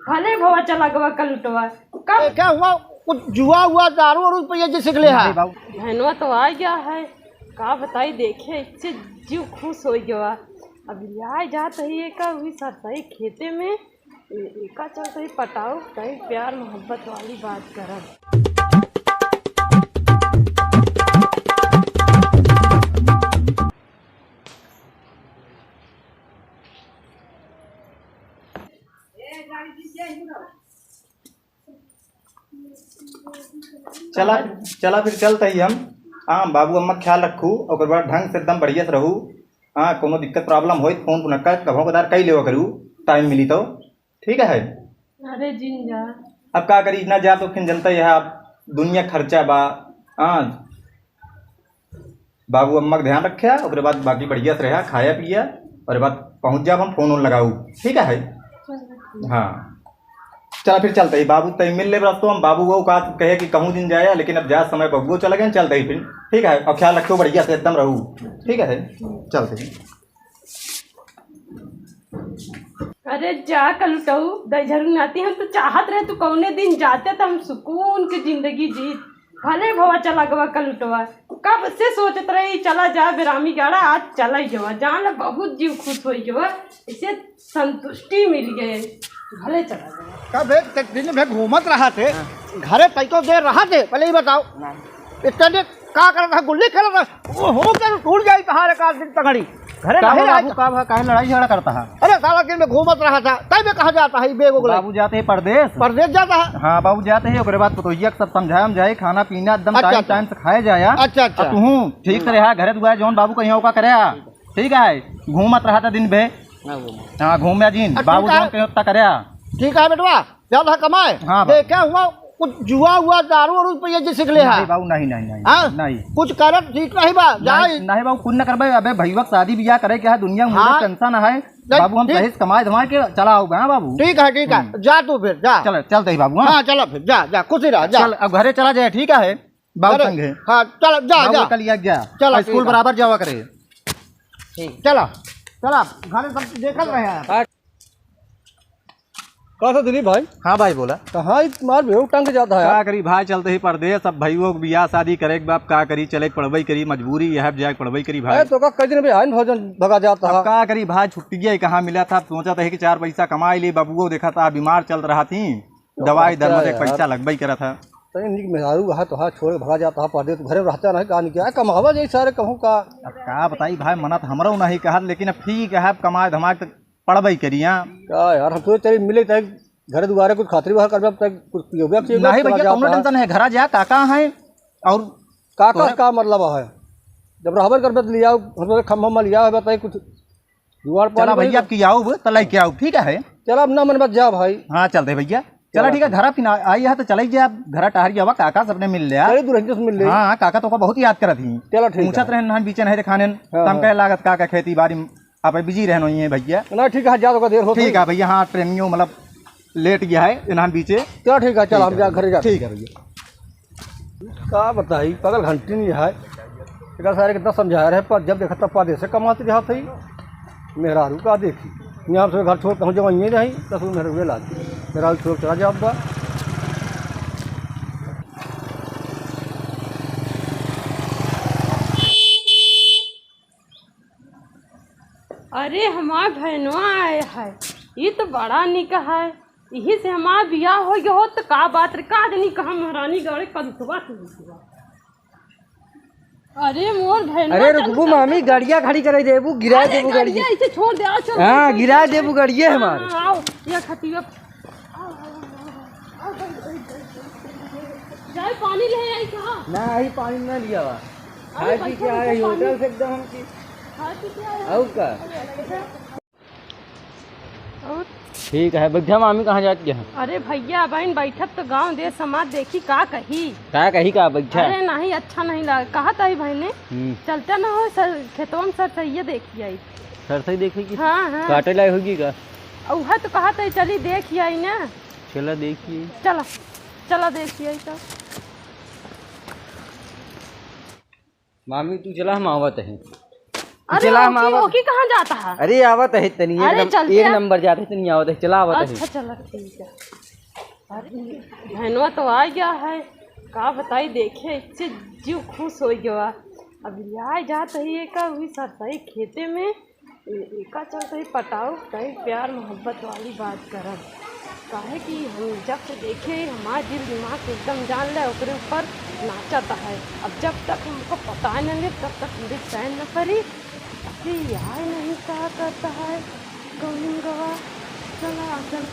भले भवा चला गवा कल लुटवा कब क्या हुआ? कुछ जुआ हुआ, दारू और रुपये जी सीख ले है। बहनवा तो आ गया है, का बताई देखे इससे जीव खुश हो गया। अब लिया जात है का हुई सरसई खेते में एका चलते ही पटाओ कहीं प्यार मोहब्बत वाली बात करब। चला चला फिर चलते ही हम। हाँ बाबू अम्मा ख्याल रखू और बाद ढंग से एकदम बढ़िया से रहू। हाँ कोनो दिक्कत प्रॉब्लम हो फोन पुनः कभों कदार कई लेवा करूँ टाइम मिली तो ठीक है। अरे जिन जा अब का करी ना जा तो फिर जनता है आप दुनिया खर्चा बा। हाँ बाबू अम्मा का ध्यान रखे और बाद बाकी बढ़िया से रहा खाया पिया और बाद पहुँच जाब हम फोन लगाऊ ठीक है। हाँ चला फिर चलते ही बाबू तय मिल ले रस्तों हम बाबू वो का कहे कि कहूँ दिन जाया लेकिन अब जा समय बबुओ चला गए चलते ही फिर ठीक है। और ख्याल रखो बढ़िया से एकदम रहू ठीक है चलते ही। अरे जा कल लुटाऊ दजरू नाती हम तो चाहत रहे तू कौने दिन जाते तो हम सुकून की जिंदगी जीत। भले भवा चला गवा कल लुटवा कब से सोचत रही चला जा बेरामी गाड़ा आज चला ही जवा जान बहुत जीव खुश हो गया इसे संतुष्टि मिल गए भले चला गया। कब दिन में घूमत रहा थे घरे तैको देर रहा थे पहले ही बताओ इतने का कर रहा गुल्ली खेल रहा हो क्या टूट जाए कहा का दिन तगड़ी घरे काहे लड़ाई झगड़ा करता है। अरे साला दिन में घूमत रहा था तब में कहा जाता है बेगो बाबू जाते हैं परदेश जाता है। हाँ बाबू जाते हैं और बाद तो सब समझाया जाए खाना पीना एकदम टाइम टाइम से खाया जाया। अच्छा तू ठीक से रहा घरे दुआ जौन बाबू कहीं का करे ठीक है घूमत रहा था दिन भे। हाँ घूम जी बाबू जौन कहीं करे ठीक है बेटवा ज्यादा कमाए। हाँ क्या हुआ? कुछ जुआ हुआ दारू और रुपये जी सीख ले है। बाबू नहीं नहीं कुछ कर ठीक नहीं बा नहीं बाबू कुछ न करबे अबे भैया शादी ब्याह करे क्या है दुनिया में टेंशन है बाबू हम सही कमाए धमाए के चला होगा बाबू। ठीक है जा तू फिर जा चलते ही बाबू। हाँ चलो फिर जा खुश ही रहा जा अब घरे चला जाए ठीक है बाबू संगे। हाँ चलो जा चल स्कूल बराबर जावा करे चला घरे सब देखल रहे। कहा दिलीप भाई? हाँ भाई बोला कहाँ तुम्हार बेहू टंग जाता है। क्या करी भाई चलते ही परदेश सब भाइयों को बियाह शादी करे बाप का करी चले पढ़बई करी मजबूरी यह जाए पढ़बई करी भाई। तो का कई दिन में आइन भोजन भगा जाता है। का करी भाई छुट्टियाँ कहाँ मिला था सोचा था कि 4 पैसा कमाई ली बबुओ देखा था बीमार चल रहा थी दवाई दर में पैसा लगभग करा था मेहरारू है तो छोड़ भगा जाता है परदेश घरे रहता नहीं कहा क्या कमावा जाए सारे कहूँ का। अब का बताई भाई मना तो हमारा नहीं कहा लेकिन अब ठीक है कमाए धमाए तो पढ़बई करी क्या यार हम तो चलिए मिले घर दुआरे कुछ खातिर बाहर कर कुछ नहीं भैया कौन टेंशन है घर जा काका है और काका का मतलब है जब रहबर कर लिया खम्भा लिया है बताइए कुछ जुआर चला भैया की आओ तो लेके आओ ठीक है। चला अब ना मन मत जा भाई। हाँ चलते भैया चला ठीक है घर फिर आई है तो चल जाए आप घर टहरी आवा काका सबने मिल लिया मिल लिया। हाँ काका तो बहुत याद कर थी चलो ठीक पूछत रहे बीच नहीं खाने तम कह लागत काका खेती बाड़ी आप बिजी रहना ही है भैया ना ठीक है जा देर हो ठीक है भैया। हाँ ट्रेनियों मतलब लेट गया है इन्हां बीचे चलो ठीक है चल हम जा घर जा ठीक है भैया। क्या बताई पगल घंटी नहीं है एक सारे कितना समझाया रहे पर जब देखा तब पादे से कमाते रहा थी मेहरारू का देखी यहाँ से घर छोड़ पहुँच जाओ ये नहीं दस मेरे हुए लाती मेहरारू छोड़ चला जाओ। अरे हमार बहनवा आए है ये तो बड़ा निक है यही से हमारा बियाह हो गया हो तो का बात रे का नहीं कहा महारानी गौरे कदुआ अरे मोर बहन अरे रुकबू मामी गाड़िया खड़ी करे देबू गिरा देबू गाड़िया इसे छोड़ दे आओ चल। हां गिरा देबू गाड़िया हमारे आओ ये खतिया जाए पानी ले आई कहां ना आई पानी ना लिया वा खाए पी के आए होटल से एकदम हम की खाए पी के आए और का ठीक है बैठा मामी कहाँ जाती है? अरे भैया बहन बैठब तो गांव देश समाज देखी का कही का बैठा। अरे नहीं अच्छा नहीं लगा कहा था बहने चलते ना हो सर खेतों में सर सही देखी आई सर सही देखेगी। हाँ काटे लाई होगी का वह तो कहा था चली देखी आई ना चला देखिए चला देखिए तो मामी तू चला हम आवत है अरे चला हम ओकी आवत ओकी कहाँ जाता है? अरे आवत है तनी अरे चलते एक हैं। नंबर जाते तनी आवत है चला आवत है अच्छा चलो ठीक है। अरे बहनवा तो आ गया है, का बताई देखे इससे जीव खुश हो गया। अब लिया जात है का हुई सरसई खेते में एका चलते ही पटाओ कहीं प्यार मोहब्बत वाली बात करब। काहे कि हम जब से देखे हमारा दिल दिमाग एकदम जान ले ओकरे ऊपर नाचता है। अब जब तक हमको पता नहीं लगे तब तक मेरी चैन न पड़ी। अभी यार नहीं क्या करता है कौन गवा चला चल